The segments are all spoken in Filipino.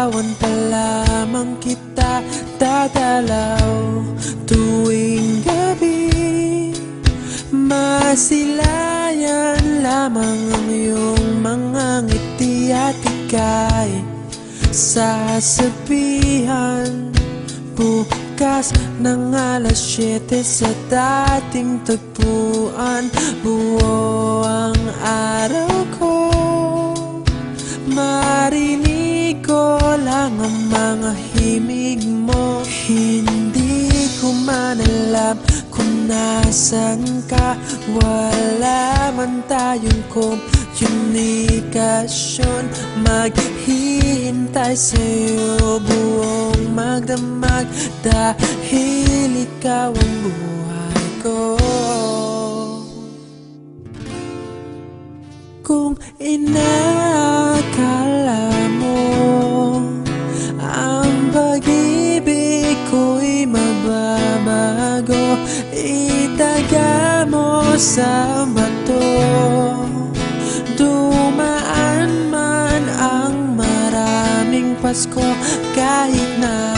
Liligawan pa lamang kita dadalaw tuwing gabi. Masilayan lamang ang iyong mga ngiti at ika'y sasabihan bukas ng alas 7 sa dating tagpuan. Buo ang araw ko, marinig ko lang ang mga himig mo. Hindi ko man alam kung nasan ka, wala man tayong komunikasyon. Maghihintay sa'yo buong magdamag dahil ikaw ang buhay ko. Kung inakala mo ang pag-ibig ko'y mababago, itaga mo sa bato. Dumaan man ang maraming Pasko, kahit na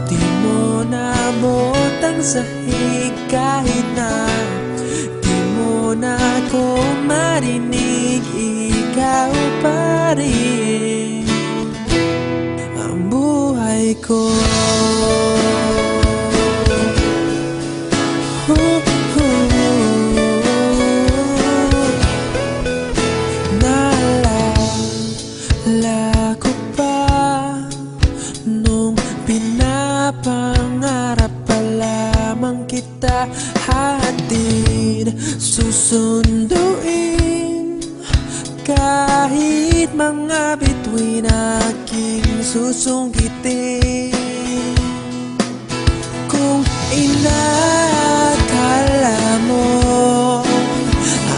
di mo nabot ang sahig, kahit na di mo na ako marinig, ikaw pa rin ang buhay ko. Naalala ko pa nung pinapangarap pa lamang kita hatid, susunduin kahit mga bituin aking susungkitin. Kung inakala mo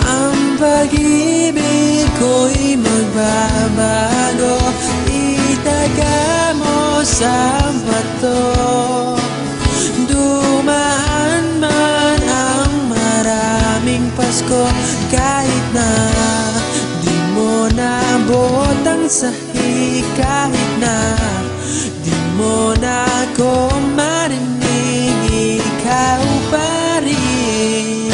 ang pag-ibig ko'y magbabago, itaga mo sa bato. Dumaan man ang maraming Pasko, kahit na di mo nabot ang sahig, kahit na di mo na ako marinig, ikaw pa rin.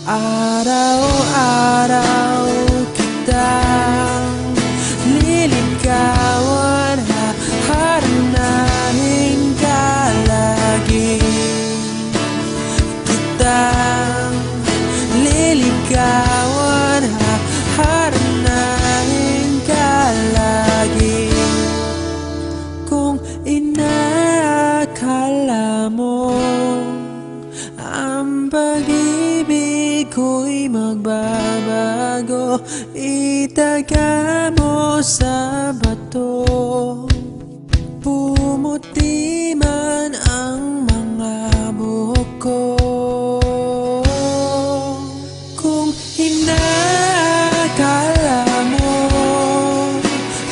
Araw-araw kitang liligawan, haharanahin ka lagi. Kitang liligawan, haharanahin ka lagi. Kung inakala mo ang pag-ibig ko'y magbabago, itaga mo sa bato. Pumuti man ang mga buhok ko. Kung inakala mo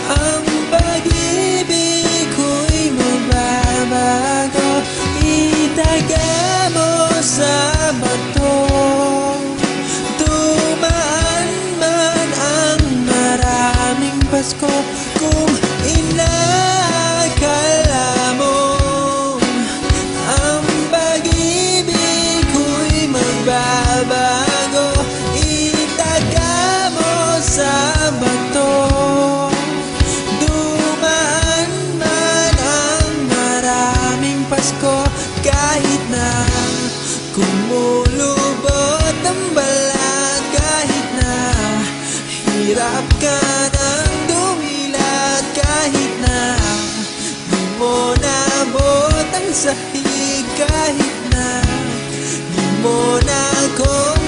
ang pag-ibig ko'y magbabago, itaga mo sa bato. Dumaan man ang maraming Pasko, kung inakala mo ang pag-ibig ko'y magbabago, itaga mo sa bato. Dumaan man ang maraming Pasko, kahit na kumulubot ang balat, kahit na hirap ka ng dumilat, kahit na di mo nabot ang sahig, kahit na di mo na ako